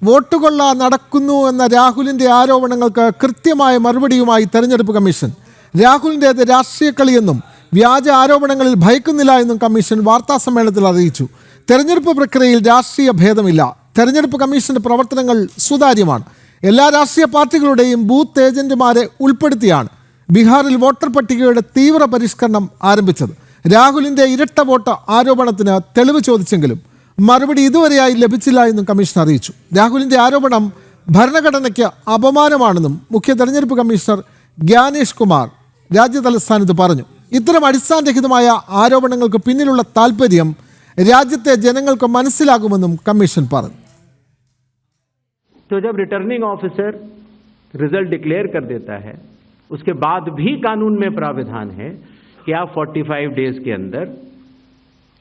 വോട്ടുകൊള്ള നടക്കുന്നു എന്ന രാഹുലിന്റെ ആരോപണങ്ങൾക്ക് കൃത്യമായ മറുപടിയുമായി തെരഞ്ഞെടുപ്പ് കമ്മീഷൻ. രാഹുലിൻ്റേത് രാഷ്ട്രീയ കളിയെന്നും വ്യാജ ആരോപണങ്ങളിൽ ഭയക്കുന്നില്ല എന്നും കമ്മീഷൻ വാർത്താസമ്മേളനത്തിൽ അറിയിച്ചു. തെരഞ്ഞെടുപ്പ് പ്രക്രിയയിൽ രാഷ്ട്രീയ ഭേദമില്ല. തെരഞ്ഞെടുപ്പ് കമ്മീഷന്റെ പ്രവർത്തനങ്ങൾ സുതാര്യമാണ്. എല്ലാ രാഷ്ട്രീയ പാർട്ടികളുടെയും ബൂത്ത് ഏജന്റുമാരെ ഉൾപ്പെടുത്തിയാണ് ബീഹാറിൽ വോട്ടർ പട്ടികയുടെ തീവ്ര പരിഷ്കരണം ആരംഭിച്ചത്. രാഹുലിന്റെ ഇരട്ട വോട്ട് ആരോപണത്തിന് തെളിവ് ചോദിച്ചെങ്കിലും മറുപടി ഇതുവരെയായി ലഭിച്ചില്ല എന്നും കമ്മീഷൻ അറിയിച്ചു. രാഹുലിന്റെ ആരോപണം ഭരണഘടനയ്ക്ക് അപമാനമാണെന്നും മുഖ്യ തെരഞ്ഞെടുപ്പ് കമ്മീഷണർ ഗ്യാനേഷ് കുമാർ രാജ്യതലസ്ഥാനത്ത് പറഞ്ഞു. ഇത്തരം അടിസ്ഥാനരഹിതമായ ആരോപണങ്ങൾക്ക് പിന്നിലുള്ള താല്പര്യം രാജ്യത്തെ ജനങ്ങൾക്ക് മനസ്സിലാകുമെന്നും കമ്മീഷൻ പറഞ്ഞു. तो जब रिटर्निंग ऑफिसर रिजल्ट डिक्लेयर कर देता है, उसके बाद भी कानून में प्रावधान है कि आप 45 डेज के अंदर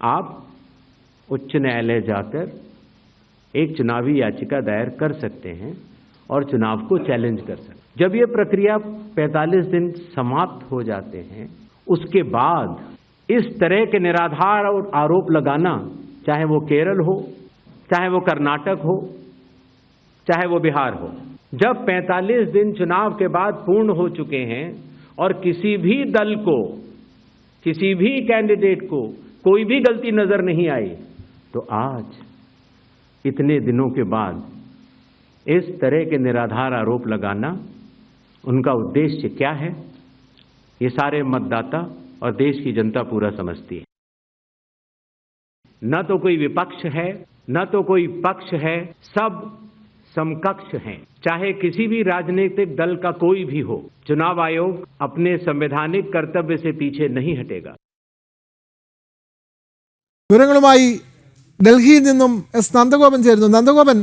आप उच्च न्यायालय जाकर एक चुनावी याचिका दायर कर सकते हैं और चुनाव को चैलेंज कर सकते हैं. जब ये प्रक्रिया 45 दिन समाप्त हो जाते हैं, उसके बाद इस तरह के निराधार और आरोप लगाना, चाहे वो केरल हो, चाहे वो कर्नाटक हो, चाहे वो बिहार हो, जब 45 दिन चुनाव के बाद पूर्ण हो चुके हैं और किसी भी दल को, किसी भी कैंडिडेट को कोई भी गलती नजर नहीं आई, तो आज इतने दिनों के बाद इस तरह के निराधार आरोप लगाना, उनका उद्देश्य क्या है, ये सारे मतदाता और देश की जनता पूरा समझती है. न तो कोई विपक्ष है, न तो कोई पक्ष है, सब समकक्ष हैं. चाहे किसी भी राजनीतिक दल का कोई भी हो, चुनाव आयोग अपने संवैधानिक कर्तव्य से पीछे नहीं हटेगा. വിവരങ്ങളുമായി ഡൽഹിയിൽ നിന്നും എസ് നന്ദഗോപൻ ചേരുന്നു. നന്ദഗോപൻ,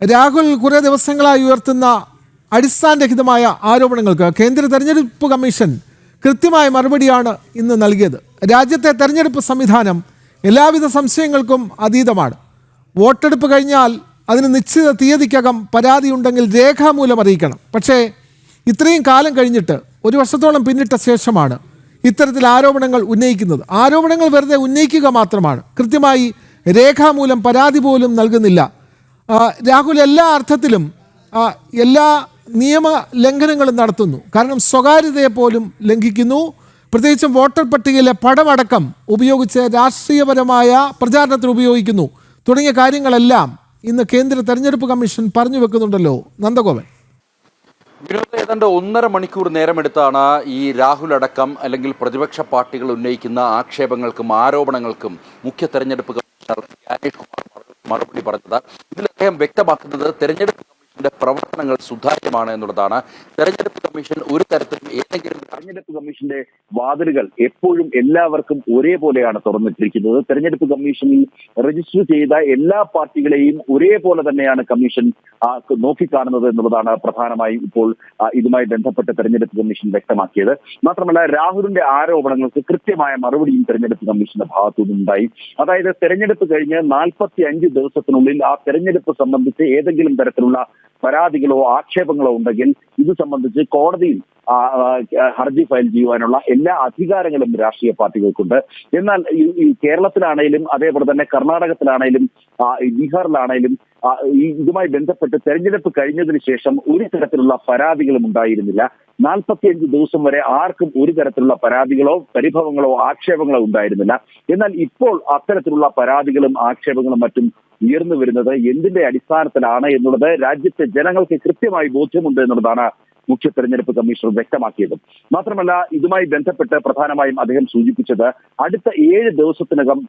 രാഹുൽ കുറേ ദിവസങ്ങളായി ഉയർത്തുന്ന അടിസ്ഥാനരഹിതമായ ആരോപണങ്ങൾക്ക് കേന്ദ്ര തെരഞ്ഞെടുപ്പ് കമ്മീഷൻ കൃത്യമായ മറുപടിയാണ് ഇന്ന് നൽകിയത്. രാജ്യത്തെ തെരഞ്ഞെടുപ്പ് സംവിധാനം എല്ലാവിധ സംശയങ്ങൾക്കും അതീതമാണ്. വോട്ടെടുപ്പ് കഴിഞ്ഞാൽ അതിന് നിശ്ചിത തീയതിക്കകം പരാതിയുണ്ടെങ്കിൽ രേഖാമൂലം അറിയിക്കണം. പക്ഷേ ഇത്രയും കാലം കഴിഞ്ഞിട്ട്, ഒരു വർഷത്തോളം പിന്നിട്ട ശേഷമാണ് ഇത്തരത്തിൽ ആരോപണങ്ങൾ ഉന്നയിക്കുന്നത്. ആരോപണങ്ങൾ വെറുതെ ഉന്നയിക്കുക മാത്രമാണ്, കൃത്യമായി രേഖാമൂലം പരാതി പോലും നൽകുന്നില്ല. രാഹുൽ എല്ലാ അർത്ഥത്തിലും എല്ലാ നിയമ ലംഘനങ്ങളും നടത്തുന്നു. കാരണം സ്വകാര്യതയെ പോലും ലംഘിക്കുന്നു. പ്രത്യേകിച്ചും വോട്ടർ പട്ടികയിലെ പടമടക്കം ഉപയോഗിച്ച് രാഷ്ട്രീയപരമായ പ്രചാരണത്തിന് ഉപയോഗിക്കുന്നു തുടങ്ങിയ കാര്യങ്ങളെല്ലാം ഇന്ന് കേന്ദ്ര തെരഞ്ഞെടുപ്പ് കമ്മീഷൻ പറഞ്ഞു വെക്കുന്നുണ്ടല്ലോ നന്ദഗോപൻ. ഏതാണ്ട് 1.5 മണിക്കൂർ നേരമെടുത്താണ് ഈ രാഹുൽ അടക്കം അല്ലെങ്കിൽ പ്രതിപക്ഷ പാർട്ടികൾ ഉന്നയിക്കുന്ന ആക്ഷേപങ്ങൾക്കും ആരോപണങ്ങൾക്കും മുഖ്യ തെരഞ്ഞെടുപ്പ് കമ്മീഷണർ ഗ്യാനേഷ് കുമാർ മറുപടി പറഞ്ഞത്. ഇതിൽ അദ്ദേഹം വ്യക്തമാക്കുന്നത് തെരഞ്ഞെടുപ്പ് കമ്മീഷന്റെ പ്രവർത്തനങ്ങൾ സുതാര്യമാണ് എന്നുള്ളതാണ്. തെരഞ്ഞെടുപ്പ് കമ്മീഷൻ ഒരു തരത്തിലും ഏതെങ്കിലും തെരഞ്ഞെടുപ്പ് കമ്മീഷന്റെ വാതിലുകൾ എപ്പോഴും എല്ലാവർക്കും ഒരേപോലെയാണ് തുറന്നിട്ടിരിക്കുന്നത്. തെരഞ്ഞെടുപ്പ് കമ്മീഷനിൽ രജിസ്റ്റർ ചെയ്ത എല്ലാ പാർട്ടികളെയും ഒരേപോലെ തന്നെയാണ് കമ്മീഷൻ നോക്കിക്കാണുന്നത് എന്നുള്ളതാണ് പ്രധാനമായും ഇപ്പോൾ ഇതുമായി ബന്ധപ്പെട്ട് തെരഞ്ഞെടുപ്പ് കമ്മീഷൻ വ്യക്തമാക്കിയത്. മാത്രമല്ല, രാഹുലിന്റെ ആരോപണങ്ങൾക്ക് കൃത്യമായ മറുപടിയും തെരഞ്ഞെടുപ്പ് കമ്മീഷന്റെ ഭാഗത്തു നിന്നുണ്ടായി. അതായത് തെരഞ്ഞെടുപ്പ് കഴിഞ്ഞ് 45 ദിവസത്തിനുള്ളിൽ ആ തെരഞ്ഞെടുപ്പ് സംബന്ധിച്ച് ഏതെങ്കിലും തരത്തിലുള്ള പരാതികളോ ആക്ഷേപങ്ങളോ ഉണ്ടെങ്കിൽ ഇത് സംബന്ധിച്ച് കോടതിയിൽ ഹർജി ഫയൽ ചെയ്യുവാനുള്ള എല്ലാ അധികാരങ്ങളും രാഷ്ട്രീയ പാർട്ടികൾക്കുണ്ട്. എന്നാൽ ഈ കേരളത്തിലാണേലും അതേപോലെ തന്നെ കർണാടകത്തിലാണേലും ബീഹാറിലാണേലും ഇതുമായി ബന്ധപ്പെട്ട് തെരഞ്ഞെടുപ്പ് കഴിഞ്ഞതിന് ശേഷം ഒരു തരത്തിലുള്ള പരാതികളും ഉണ്ടായിരുന്നില്ല. 45 ദിവസം വരെ ആർക്കും ഒരു തരത്തിലുള്ള പരാതികളോ പരിഭവങ്ങളോ ആക്ഷേപങ്ങളോ ഉണ്ടായിരുന്നില്ല. എന്നാൽ ഇപ്പോൾ അത്തരത്തിലുള്ള പരാതികളും ആക്ഷേപങ്ങളും മറ്റും ഉയർന്നു വരുന്നത് എന്തിന്റെ അടിസ്ഥാനത്തിലാണ് എന്നുള്ളത് രാജ്യത്തെ ജനങ്ങൾക്ക് കൃത്യമായി ബോധ്യമുണ്ട് എന്നുള്ളതാണ് മുഖ്യ തെരഞ്ഞെടുപ്പ് കമ്മീഷണർ വ്യക്തമാക്കിയത്. മാത്രമല്ല, ഇതുമായി ബന്ധപ്പെട്ട് പ്രധാനമായും അദ്ദേഹം സൂചിപ്പിച്ചത് അടുത്ത 7 ദിവസത്തിനകം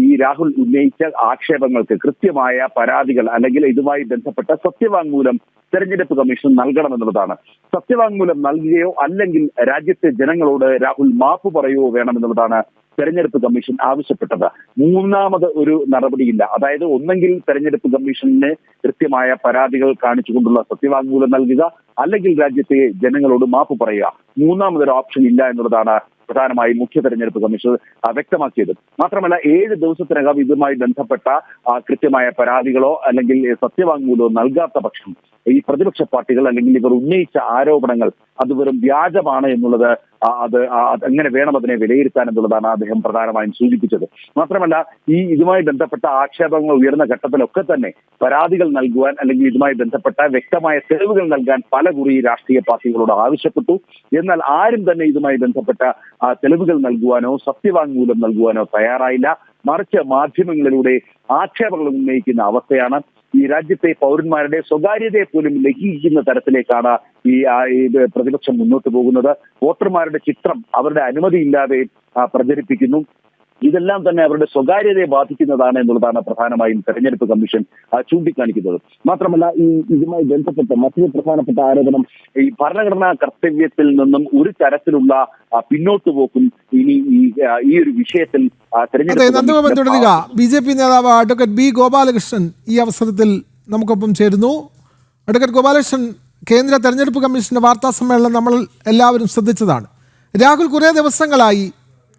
ഈ രാഹുൽ ഉന്നയിച്ച ആക്ഷേപങ്ങൾക്ക് കൃത്യമായ പരാതികൾ അല്ലെങ്കിൽ ഇതുമായി ബന്ധപ്പെട്ട സത്യവാങ്മൂലം തെരഞ്ഞെടുപ്പ് കമ്മീഷൻ നൽകണമെന്നുള്ളതാണ്. സത്യവാങ്മൂലം നൽകുകയോ അല്ലെങ്കിൽ രാജ്യത്തെ ജനങ്ങളോട് രാഹുൽ മാപ്പ് പറയുകയോ വേണമെന്നുള്ളതാണ് തെരഞ്ഞെടുപ്പ് കമ്മീഷൻ ആവശ്യപ്പെട്ടത്. മൂന്നാമത് ഒരു നടപടിയില്ല. അതായത് ഒന്നെങ്കിൽ തെരഞ്ഞെടുപ്പ് കമ്മീഷന് കൃത്യമായ പരാതികൾ കാണിച്ചുകൊണ്ടുള്ള സത്യവാങ്മൂലം നൽകുക, അല്ലെങ്കിൽ രാജ്യത്തെ ജനങ്ങളോട് മാപ്പ് പറയുക. മൂന്നാമതൊരു ഓപ്ഷൻ ഇല്ല എന്നുള്ളതാണ് പ്രധാനമായും മുഖ്യ തെരഞ്ഞെടുപ്പ് കമ്മീഷൻ വ്യക്തമാക്കിയത്. മാത്രമല്ല, 7 ദിവസത്തിനകം ഇതുമായി ബന്ധപ്പെട്ട കൃത്യമായ പരാതികളോ അല്ലെങ്കിൽ സത്യവാങ്മൂലമോ നൽകാത്ത പക്ഷം ഈ പ്രതിപക്ഷ പാർട്ടികൾ അല്ലെങ്കിൽ ഇവർ ഉന്നയിച്ച ആരോപണങ്ങൾ അത് വെറും വ്യാജമാണ് എന്നുള്ളത് എങ്ങനെ വേണം അതിനെ വിലയിരുത്താൻ എന്നുള്ളതാണ് അദ്ദേഹം പ്രധാനമായും സൂചിപ്പിച്ചത്. മാത്രമല്ല, ഇതുമായി ബന്ധപ്പെട്ട ആക്ഷേപങ്ങൾ ഉയർന്ന ഘട്ടത്തിലൊക്കെ തന്നെ പരാതികൾ നൽകുവാൻ അല്ലെങ്കിൽ ഇതുമായി ബന്ധപ്പെട്ട വ്യക്തമായ തെളിവുകൾ നൽകാൻ പലകുറി രാഷ്ട്രീയ പാർട്ടികളോട് ആവശ്യപ്പെട്ടു. എന്നാൽ ആരും തന്നെ ഇതുമായി ബന്ധപ്പെട്ട തെളിവുകൾ നൽകുവാനോ സത്യവാങ്മൂലം നൽകുവാനോ തയ്യാറായില്ല. മറിച്ച് മാധ്യമങ്ങളിലൂടെ ആക്ഷേപങ്ങൾ ഉന്നയിക്കുന്ന അവസ്ഥയാണ്. ഈ രാജ്യത്തെ പൗരന്മാരുടെ സ്വകാര്യതയെ പോലും ലംഘിക്കുന്ന തരത്തിലേക്കാണ് ഈ പ്രതിപക്ഷം മുന്നോട്ട് പോകുന്നത്. വോട്ടർമാരുടെ ചിത്രം അവരുടെ അനുമതിയില്ലാതെ പ്രചരിപ്പിക്കുന്നു. ഇതെല്ലാം തന്നെ അവരുടെ സ്വകാര്യതയെ ബാധിക്കുന്നതാണ് എന്നുള്ളതാണ് പ്രധാനമായും തെരഞ്ഞെടുപ്പ് കമ്മീഷൻ ചൂണ്ടിക്കാണിക്കുന്നത്. മാത്രമല്ല, ഇതുമായി ബന്ധപ്പെട്ട മറ്റൊരു പ്രധാനപ്പെട്ട ആരോപണം ഈ ഭരണഘടനാ കർത്തവ്യത്തിൽ നിന്നും ഒരു തരത്തിലുള്ള പിന്നോട്ട് പോക്കും ഇനി ഈ ഒരു വിഷയത്തിൽ നന്ദഗോപൻ തുടരുക. BJP നേതാവ് അഡ്വക്കേറ്റ് B. ഗോപാലകൃഷ്ണൻ ഈ അവസരത്തിൽ നമുക്കൊപ്പം ചേരുന്നു. അഡ്വക്കേറ്റ് ഗോപാലകൃഷ്ണൻ, കേന്ദ്ര തെരഞ്ഞെടുപ്പ് കമ്മീഷന്റെ വാർത്താ സമ്മേളനം നമ്മൾ എല്ലാവരും ശ്രദ്ധിച്ചതാണ്. രാഹുൽ കുറേ ദിവസങ്ങളായി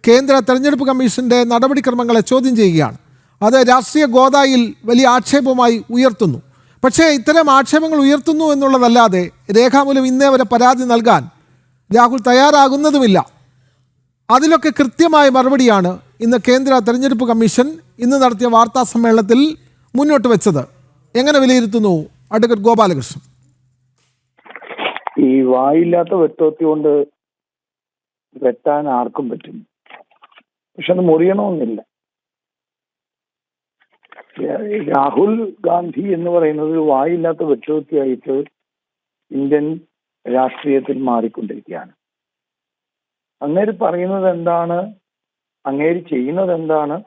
കേന്ദ്ര തെരഞ്ഞെടുപ്പ് കമ്മീഷന്റെ നടപടിക്രമങ്ങളെ ചോദ്യം ചെയ്യുകയാണ്. അത് രാഷ്ട്രീയ ഗോദായിൽ വലിയ ആക്ഷേപമായി ഉയർത്തുന്നു. പക്ഷേ ഇത്തരം ആക്ഷേപങ്ങൾ ഉയർത്തുന്നു എന്നുള്ളതല്ലാതെ രേഖാമൂലം ഇന്നേ വരെ പരാതി നൽകാൻ രാഹുൽ തയ്യാറാകുന്നതുമില്ല. അതിലൊക്കെ കൃത്യമായ മറുപടിയാണ് ഇന്ന് കേന്ദ്ര തെരഞ്ഞെടുപ്പ് കമ്മീഷൻ ഇന്ന് നടത്തിയ വാർത്താ സമ്മേളനത്തിൽ മുന്നോട്ട് വെച്ചത്. എങ്ങനെ വിലയിരുത്തുന്നു അഡ്വക്കേറ്റ് ഗോപാലകൃഷ്ണൻ? ഈ വായില്ലാത്ത വെട്ടോത്തി കൊണ്ട് വെട്ടാൻ ആർക്കും പറ്റും, പക്ഷെ അത് മുറിയണമെന്നില്ല. രാഹുൽ ഗാന്ധി എന്ന് പറയുന്നത് ഒരു വായില്ലാത്ത വെട്ടോത്തിയായിട്ട് ഇന്ത്യൻ രാഷ്ട്രീയത്തിൽ മാറിക്കൊണ്ടിരിക്കുകയാണ്. അങ്ങേര് പറയുന്നത് എന്താണ്, അങ്ങേര് ചെയ്യുന്നത് എന്താണ്,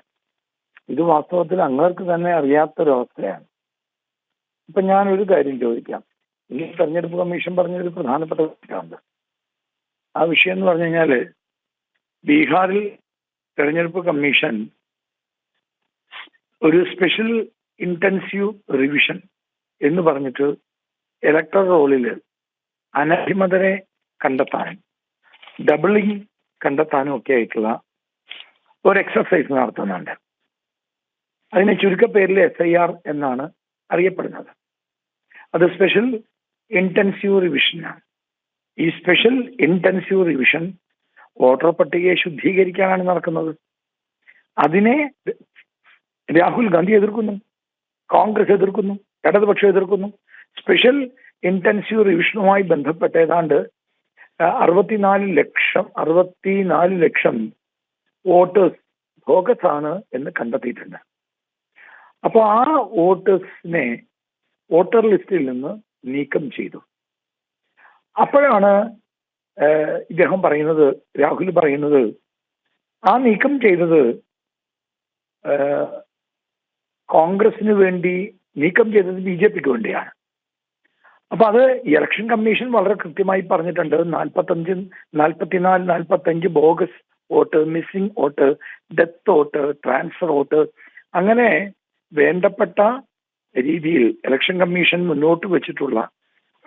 ഇത് വാസ്തവത്തിൽ അങ്ങേർക്ക് തന്നെ അറിയാത്തൊരവസ്ഥയാണ്. ഇപ്പൊ ഞാനൊരു കാര്യം ചോദിക്കാം. ഈ തെരഞ്ഞെടുപ്പ് കമ്മീഷൻ പറഞ്ഞൊരു പ്രധാനപ്പെട്ട വിഷയമുണ്ട്. ആ വിഷയം എന്ന് പറഞ്ഞു കഴിഞ്ഞാല്, ബീഹാറിൽ തെരഞ്ഞെടുപ്പ് കമ്മീഷൻ ഒരു സ്പെഷ്യൽ ഇന്റൻസീവ് റിവിഷൻ എന്ന് പറഞ്ഞിട്ട് ഇലക്ടറൽ റോളിൽ അനധിമതരെ കണ്ടെത്താനും ഡബിളിംഗ് കണ്ടെത്താനും ഒക്കെ ആയിട്ടുള്ള ഒരു എക്സർസൈസ് നടത്തുന്നുണ്ട്. അതിനെ ചുരുക്കപ്പേരിൽ SIR എന്നാണ് അറിയപ്പെടുന്നത്. അത് സ്പെഷ്യൽ ഇന്റൻസീവ് റിവിഷനാണ്. ഈ സ്പെഷ്യൽ ഇന്റൻസീവ് റിവിഷൻ വോട്ടർ പട്ടികയെ ശുദ്ധീകരിക്കാനാണ് നടക്കുന്നത്. അതിനെ രാഹുൽ ഗാന്ധി എതിർക്കുന്നു, കോൺഗ്രസ് എതിർക്കുന്നു, ഇടതുപക്ഷം എതിർക്കുന്നു. സ്പെഷ്യൽ ഇന്റൻസീവ് റിവിഷനുമായി ബന്ധപ്പെട്ട് ഏതാണ്ട് 64 ലക്ഷം വോട്ടേഴ്സ് ബോഗസ് ആണ് എന്ന് കണ്ടെത്തിയിട്ടുണ്ട്. അപ്പോൾ ആ വോട്ടേഴ്സിനെ വോട്ടർ ലിസ്റ്റിൽ നിന്ന് നീക്കം ചെയ്തു. അപ്പോഴാണ് ഇദ്ദേഹം പറയുന്നത്, രാഹുൽ പറയുന്നത്, ആ നീക്കം ചെയ്തത് കോൺഗ്രസിന് വേണ്ടി, നീക്കം ചെയ്തത് BJPക്ക് വേണ്ടിയാണ്. അപ്പൊ അത് ഇലക്ഷൻ കമ്മീഷൻ വളരെ കൃത്യമായി പറഞ്ഞിട്ടുണ്ട്. 45 bogus vote, missing vote, death vote, transfer vote, അങ്ങനെ വേണ്ടപ്പെട്ട രീതിയിൽ ഇലക്ഷൻ കമ്മീഷൻ മുന്നോട്ട് വെച്ചിട്ടുള്ള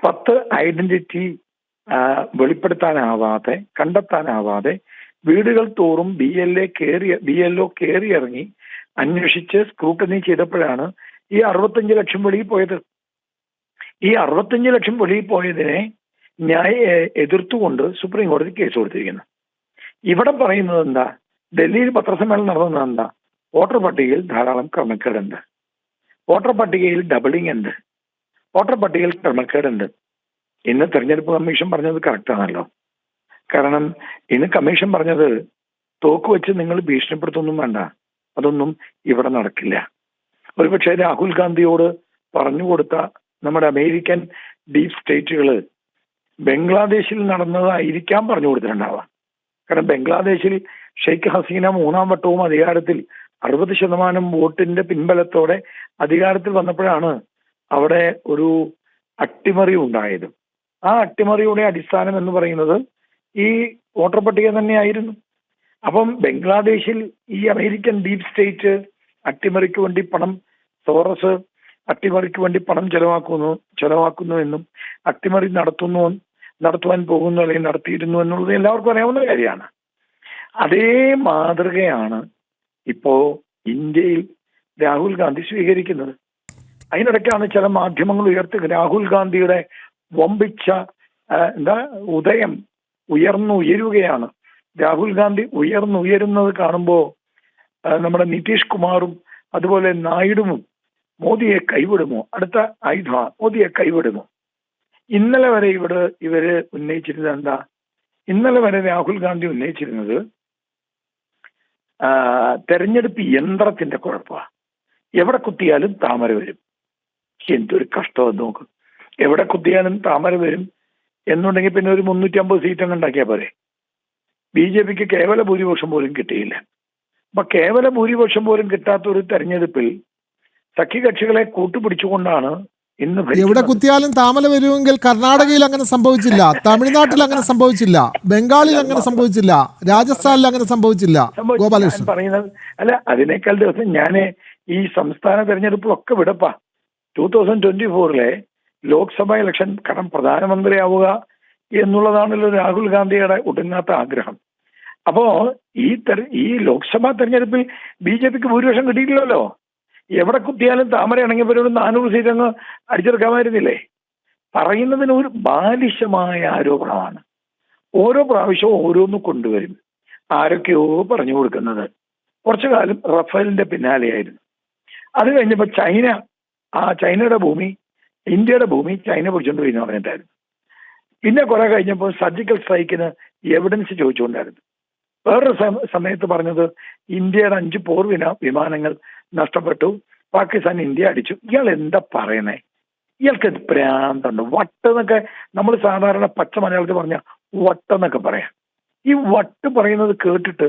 10 ഐഡന്റിറ്റി വെളിപ്പെടുത്താനാവാതെ, കണ്ടെത്താനാവാതെ വീടുകൾ തോറും BLO കയറി ഇറങ്ങി അന്വേഷിച്ച് സ്ക്രൂട്ടനി ചെയ്തപ്പോഴാണ് ഈ 65 ലക്ഷം വെളിയിൽ പോയത്. ഈ 65 ലക്ഷം വെളിയിൽ പോയതിനെ എതിർത്തുകൊണ്ട് സുപ്രീം കോടതി കേസ് കൊടുത്തിരിക്കുന്നു. ഇവിടെ പറയുന്നത് എന്താ, ഡൽഹിയിൽ പത്രസമ്മേളനം നടന്നത് എന്താ, വോട്ടർ പട്ടികയിൽ ധാരാളം ക്രമക്കേടുണ്ട്, വോട്ടർ പട്ടികയിൽ ഡബിളിംഗ് ഉണ്ട്, വോട്ടർ പട്ടികയിൽ ക്രമക്കേടുണ്ട്. ഇന്ന് തെരഞ്ഞെടുപ്പ് കമ്മീഷൻ പറഞ്ഞത് കറക്റ്റാണല്ലോ. കാരണം ഇന്ന് കമ്മീഷൻ പറഞ്ഞത് തോക്ക് വെച്ച് നിങ്ങൾ ഭീഷണിപ്പെടുത്തൊന്നും വേണ്ട, അതൊന്നും ഇവിടെ നടക്കില്ല. ഒരുപക്ഷെ രാഹുൽ ഗാന്ധിയോട് പറഞ്ഞു കൊടുത്ത നമ്മുടെ അമേരിക്കൻ ഡീപ് സ്റ്റേറ്റുകൾ ബംഗ്ലാദേശിൽ നടന്നതായിരിക്കാം പറഞ്ഞു കൊടുത്തിട്ടുണ്ടാവുക. കാരണം ബംഗ്ലാദേശിൽ ഷെയ്ഖ് ഹസീന 3ാം വട്ടവും അധികാരത്തിൽ 60% വോട്ടിന്റെ പിൻബലത്തോടെ അധികാരത്തിൽ വന്നപ്പോഴാണ് അവിടെ ഒരു അട്ടിമറി ഉണ്ടായത്. ആ അട്ടിമറിയുടെ അടിസ്ഥാനം എന്ന് പറയുന്നത് ഈ വോട്ടർ പട്ടിക തന്നെയായിരുന്നു. അപ്പം ബംഗ്ലാദേശിൽ ഈ അമേരിക്കൻ ഡീപ് സ്റ്റേറ്റ് അട്ടിമറിക്ക് വേണ്ടി പണം, സോറസ് അട്ടിമറിക്ക് വേണ്ടി പണം ചെലവാക്കുന്നു എന്നും അട്ടിമറി നടത്തുവാൻ പോകുന്നു അല്ലെങ്കിൽ നടത്തിയിരുന്നു എന്നുള്ളത് എല്ലാവർക്കും അറിയാവുന്ന കാര്യമാണ്. അതേ മാതൃകയാണ് ഇപ്പോ ഇന്ത്യയിൽ രാഹുൽ ഗാന്ധി സ്വീകരിക്കുന്നത്. അതിനിടയ്ക്കാണ് ചില മാധ്യമങ്ങൾ ഉയർത്തുക രാഹുൽ ഗാന്ധിയുടെ വമ്പിച്ച ഉദയം ഉയരുകയാണ്. രാഹുൽ ഗാന്ധി ഉയരുന്നത് കാണുമ്പോൾ നമ്മുടെ നിതീഷ് കുമാറും അതുപോലെ നായിഡുവും മോദിയെ കൈവിടുമോ, അടുത്ത ആയുധ മോദിയെ കൈവിടുമോ? ഇന്നലെ വരെ ഇവര് ഉന്നയിച്ചിരുന്നത് എന്താ? ഇന്നലെ വരെ രാഹുൽ ഗാന്ധി ഉന്നയിച്ചിരുന്നത് തെരഞ്ഞെടുപ്പ് യന്ത്രത്തിന്റെ കുഴപ്പമാണ്. എവിടെ കുത്തിയാലും താമര വരും. എന്തൊരു കഷ്ടമെന്ന് നോക്ക്. എവിടെ കുത്തിയാലും താമര വരും എന്നുണ്ടെങ്കിൽ പിന്നെ ഒരു 350 സീറ്റങ്ങ് ഉണ്ടാക്കിയാൽ പോരെ. BJPക്ക് കേവല ഭൂരിപക്ഷം പോലും കിട്ടിയില്ല. അപ്പൊ കേവല ഭൂരിപക്ഷം പോലും കിട്ടാത്ത ഒരു തെരഞ്ഞെടുപ്പിൽ സഖ്യകക്ഷികളെ കൂട്ടുപിടിച്ചുകൊണ്ടാണ് ഇന്ന് എവിടെ ഭരിക്കുന്നത്. കുത്തിയാലും താമര വരുമെങ്കിൽ കർണാടകയിൽ അങ്ങനെ സംഭവിച്ചില്ല, തമിഴ്നാട്ടിൽ അങ്ങനെ സംഭവിച്ചില്ല, ബംഗാളിൽ അങ്ങനെ സംഭവിച്ചില്ല, രാജസ്ഥാനിൽ അങ്ങനെ സംഭവിച്ചില്ല. ഞാൻ ഗോപാലകൃഷ്ണൻ പറയുന്നത് അല്ല, അതിനേക്കാൾ ദിവസം ഞാൻ ഈ സംസ്ഥാന തെരഞ്ഞെടുപ്പിലൊക്കെ വിടപ്പാ. 2024 ലോക്സഭ ഇലക്ഷൻ, കാരണം പ്രധാനമന്ത്രിയാവുക എന്നുള്ളതാണല്ലോ രാഹുൽ ഗാന്ധിയുടെ ഒടുങ്ങാത്ത ആഗ്രഹം. അപ്പോ ഈ ലോക്സഭാ തെരഞ്ഞെടുപ്പിൽ BJPക്ക് ഭൂരിപക്ഷം കിട്ടിയിട്ടില്ലല്ലോ. എവിടെ കുത്തിയാലും താമരയാണെങ്കിൽ ഒരു 400 സീറ്റ് അങ്ങ് അടിച്ചെടുക്കാമായിരുന്നില്ലേ? പറയുന്നതിന് ഒരു ബാലിശമായ ആരോപണമാണ്. ഓരോ പ്രാവശ്യവും ഓരോന്ന് കൊണ്ടുവരും. ആരൊക്കെയോ പറഞ്ഞു കൊടുക്കുന്നത്. കുറച്ചു കാലം റഫേലിന്റെ പിന്നാലെയായിരുന്നു. അത് കഴിഞ്ഞപ്പോൾ ചൈനയുടെ ഭൂമി, ഇന്ത്യയുടെ ഭൂമി ചൈന പിടിച്ചോണ്ട് പോയി എന്ന് പറഞ്ഞിട്ടായിരുന്നു. പിന്നെ കുറെ കഴിഞ്ഞപ്പോൾ സർജിക്കൽ സ്ട്രൈക്കിന് എവിഡൻസ് ചോദിച്ചുകൊണ്ടായിരുന്നു. വേറൊരു സമയത്ത് പറഞ്ഞത് ഇന്ത്യയുടെ 5 പോർ വിമാനങ്ങൾ നഷ്ടപ്പെട്ടു, പാകിസ്ഥാൻ ഇന്ത്യ അടിച്ചു. ഇയാൾ എന്താ പറയണേ? ഇയാൾക്ക് ഭ്രാന്തുണ്ട്. വട്ടെന്നൊക്കെ നമ്മൾ സാധാരണ പച്ച മലയാളത്തിൽ പറഞ്ഞ വട്ടെന്നൊക്കെ പറയാം. ഈ വട്ട് പറയുന്നത് കേട്ടിട്ട്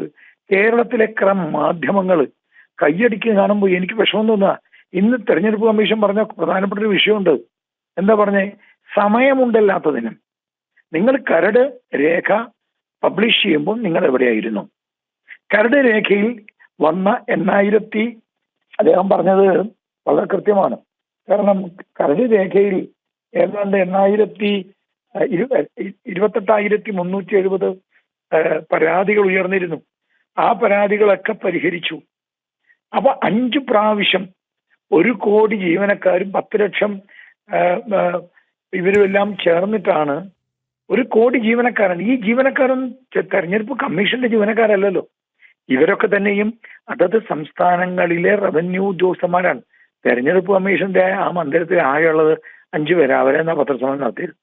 കേരളത്തിലെ മാധ്യമങ്ങൾ കയ്യടിക്കുക കാണുമ്പോൾ എനിക്ക് വിഷമം തോന്നുക. ഇന്ന് തെരഞ്ഞെടുപ്പ് കമ്മീഷൻ പറഞ്ഞ പ്രധാനപ്പെട്ട ഒരു വിഷയമുണ്ട്. എന്താ പറഞ്ഞേ? സമയമുണ്ടല്ലാത്തതിനും. നിങ്ങൾ കരട് രേഖ പബ്ലിഷ് ചെയ്യുമ്പോൾ നിങ്ങൾ എവിടെയായിരുന്നു? കരട് രേഖയിൽ വന്ന 8000, അദ്ദേഹം പറഞ്ഞത് വളരെ കൃത്യമാണ്. കാരണം കരട് രേഖയിൽ ഏതാണ്ട് 28,370 പരാതികൾ ഉയർന്നിരുന്നു. ആ പരാതികളൊക്കെ പരിഹരിച്ചു. അപ്പൊ 5 പ്രാവശ്യം 1 കോടി ജീവനക്കാരും 10 ലക്ഷം ഇവരുമെല്ലാം ചേർന്നിട്ടാണ് 1 കോടി ജീവനക്കാരാണ്. ഈ ജീവനക്കാരൊന്നും തെരഞ്ഞെടുപ്പ് കമ്മീഷന്റെ ജീവനക്കാരല്ലല്ലോ. ഇവരൊക്കെ തന്നെയും അതത് സംസ്ഥാനങ്ങളിലെ റവന്യൂ ഉദ്യോഗസ്ഥന്മാരാണ്. തെരഞ്ഞെടുപ്പ് കമ്മീഷന്റെ ആ മന്ദിരത്തിൽ ആകെയുള്ളത് 5 പേര്. അവരെന്നാ പത്രസമ്മേളനം നടത്തിയത്.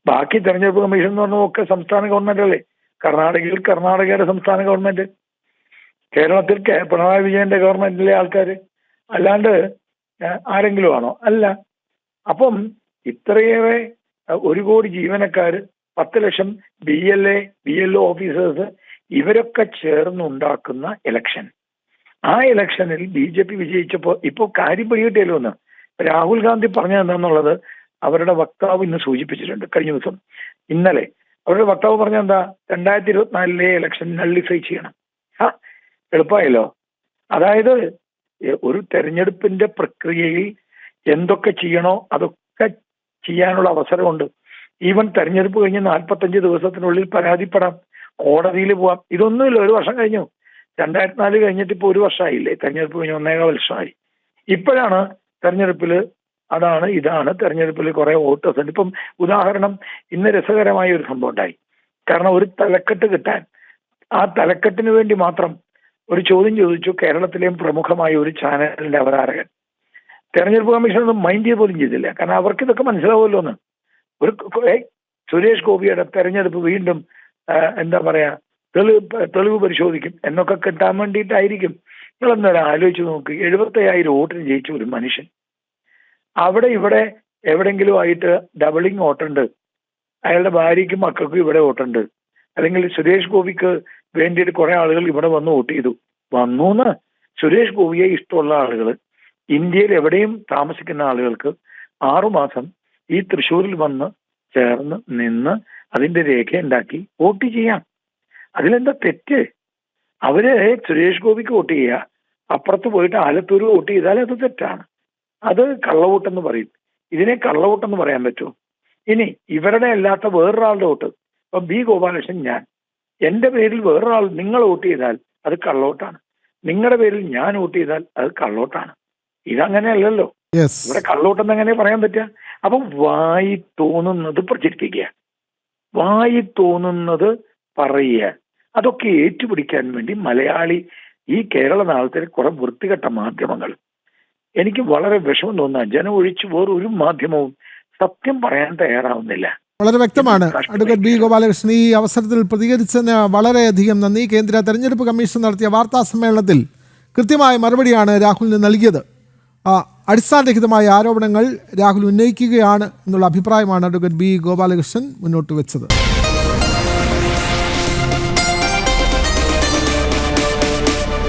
ബാക്കി തെരഞ്ഞെടുപ്പ് കമ്മീഷൻ എന്ന് പറഞ്ഞാൽ ഒക്കെ സംസ്ഥാന ഗവൺമെന്റ് അല്ലേ. കർണാടകയിൽ കർണാടകയുടെ സംസ്ഥാന ഗവൺമെന്റ്, കേരളത്തിൽ പിണറായി വിജയന്റെ ഗവൺമെന്റിലെ ആൾക്കാർ, അല്ലാണ്ട് ആരെങ്കിലും ആണോ? അല്ല. അപ്പം ഇത്രയേറെ 1 കോടി ജീവനക്കാർ, 10 ലക്ഷം BLO ഓഫീസേഴ്സ്, ഇവരൊക്കെ ചേർന്നുണ്ടാക്കുന്ന ഇലക്ഷൻ. ആ ഇലക്ഷനിൽ BJP വിജയിച്ചപ്പോൾ ഇപ്പോൾ കാര്യം പിടികിട്ടിയല്ലോ. എന്ന് രാഹുൽ ഗാന്ധി പറഞ്ഞത് എന്താണെന്നുള്ളത് അവരുടെ വക്താവ് ഇന്ന് സൂചിപ്പിച്ചിട്ടുണ്ട്. കഴിഞ്ഞ ദിവസം ഇന്നലെ അവരുടെ വക്താവ് പറഞ്ഞ എന്താ? 2024 ഇലക്ഷൻ നള്ളിഫൈ ചെയ്യണം. എളുപ്പമായല്ലോ. അതായത് ഒരു തെരഞ്ഞെടുപ്പിന്റെ പ്രക്രിയയിൽ എന്തൊക്കെ ചെയ്യണോ അതൊക്കെ ചെയ്യാനുള്ള അവസരമുണ്ട്. ഈവൻ തെരഞ്ഞെടുപ്പ് കഴിഞ്ഞ് 45 ദിവസത്തിനുള്ളിൽ പരാതിപ്പെടാം, കോടതിയിൽ പോവാം. ഇതൊന്നുമില്ല. 1 വർഷം കഴിഞ്ഞു. 2004 കഴിഞ്ഞിട്ട് ഇപ്പോൾ 1 വർഷമായില്ലേ? തെരഞ്ഞെടുപ്പ് കഴിഞ്ഞ് 1.25 വർഷമായി. ഇപ്പോഴാണ് തെരഞ്ഞെടുപ്പിൽ ഇതാണ് തെരഞ്ഞെടുപ്പിൽ കുറെ വോട്ടേഴ്സ് ഉണ്ട്. ഇപ്പം ഉദാഹരണം, ഇന്ന് രസകരമായ ഒരു സംഭവം ഉണ്ടായി. കാരണം ഒരു തലക്കെട്ട് കിട്ടാൻ, ആ തലക്കെട്ടിന് വേണ്ടി മാത്രം ഒരു ചോദ്യം ചോദിച്ചു കേരളത്തിലെയും പ്രമുഖമായ ഒരു ചാനലിന്റെ അവതാരകൻ. തെരഞ്ഞെടുപ്പ് കമ്മീഷൻ ഒന്നും മൈൻഡ് ചെയ്ത് പോലും ചെയ്തില്ല. കാരണം അവർക്ക് ഇതൊക്കെ മനസ്സിലാവുമല്ലോ എന്ന്. സുരേഷ് ഗോപിയുടെ തെരഞ്ഞെടുപ്പ് വീണ്ടും എന്താ പറയാ തെളിവ് പരിശോധിക്കും എന്നൊക്കെ കിട്ടാൻ വേണ്ടിയിട്ടായിരിക്കും. നിങ്ങളെന്തായാലും ആലോചിച്ച് നോക്ക്. 75,000 വോട്ടിന് ജയിച്ച ഒരു മനുഷ്യൻ അവിടെ ഇവിടെ എവിടെങ്കിലും ആയിട്ട് ഡബിളിങ് വോട്ടുണ്ട്. അയാളുടെ ഭാര്യയ്ക്കും മക്കൾക്കും ഇവിടെ വോട്ടുണ്ട്. അല്ലെങ്കിൽ സുരേഷ് ഗോപിക്ക് വേണ്ടിയിട്ട് കുറെ ആളുകൾ ഇവിടെ വന്ന് വോട്ട് ചെയ്തു. വന്നൂന്ന് സുരേഷ് ഗോപിയെ ഇഷ്ടമുള്ള ആളുകൾ, ഇന്ത്യയിൽ എവിടെയും താമസിക്കുന്ന ആളുകൾക്ക് 6 മാസം ഈ തൃശ്ശൂരിൽ വന്ന് ചേർന്ന് നിന്ന് അതിന്റെ രേഖ ഉണ്ടാക്കി വോട്ട് ചെയ്യാം. അതിലെന്താ തെറ്റ്? അവര് സുരേഷ് ഗോപിക്ക് വോട്ട് ചെയ്യുക, അപ്പുറത്ത് പോയിട്ട് ആലത്തൂർ വോട്ട് ചെയ്താൽ അത് തെറ്റാണ്. അത് കള്ളവോട്ടെന്ന് പറയും. ഇതിനെ കള്ളവോട്ടെന്ന് പറയാൻ പറ്റുമോ? ഇനി ഇവരുടെ അല്ലാത്ത വേറൊരാളുടെ വോട്ട്, ഇപ്പൊ ഗോപാലകൃഷ്ണൻ, ഞാൻ എന്റെ പേരിൽ വേറൊരാൾ നിങ്ങൾ വോട്ട് ചെയ്താൽ അത് കള്ളവോട്ടാണ്. നിങ്ങളുടെ പേരിൽ ഞാൻ വോട്ട് ചെയ്താൽ അത് കള്ളവോട്ടാണ്. ഇതങ്ങനെയല്ലല്ലോ. ഇവിടെ കള്ളവോട്ടെന്ന് എങ്ങനെ പറയാൻ പറ്റുക? അപ്പൊ വായി തോന്നുന്നത് പ്രചരിപ്പിക്കുക. വായി തോന്നുന്നത് പറയുക, അതൊക്കെ ഏറ്റുപിടിക്കാൻ വേണ്ടി മലയാളി ഈ കേരള നാളത്തിൽ കുറെ വൃത്തികെട്ട മാധ്യമങ്ങൾ, എനിക്ക് വളരെ വിഷമം തോന്നുക, ജനം ഒഴിച്ച് വേറൊരു മാധ്യമവും സത്യം പറയാൻ തയ്യാറാവുന്നില്ല. വളരെ വ്യക്തമാണ്. അഡ്വക്കേറ്റ് ബി ഗോപാലകൃഷ്ണൻ ഈ അവസരത്തിൽ പ്രതികരിച്ചതിന് വളരെയധികം നന്ദി. കേന്ദ്ര തെരഞ്ഞെടുപ്പ് കമ്മീഷൻ നടത്തിയ വാർത്താ സമ്മേളനത്തിൽ കൃത്യമായ മറുപടിയാണ് രാഹുലിന് നൽകിയത്. അടിസ്ഥാനരഹിതമായ ആരോപണങ്ങൾ രാഹുൽ ഉന്നയിക്കുകയാണ് എന്നുള്ള അഭിപ്രായമാണ് അഡ്വക്കേറ്റ് ബി ഗോപാലകൃഷ്ണൻ മുന്നോട്ട് വെച്ചത്.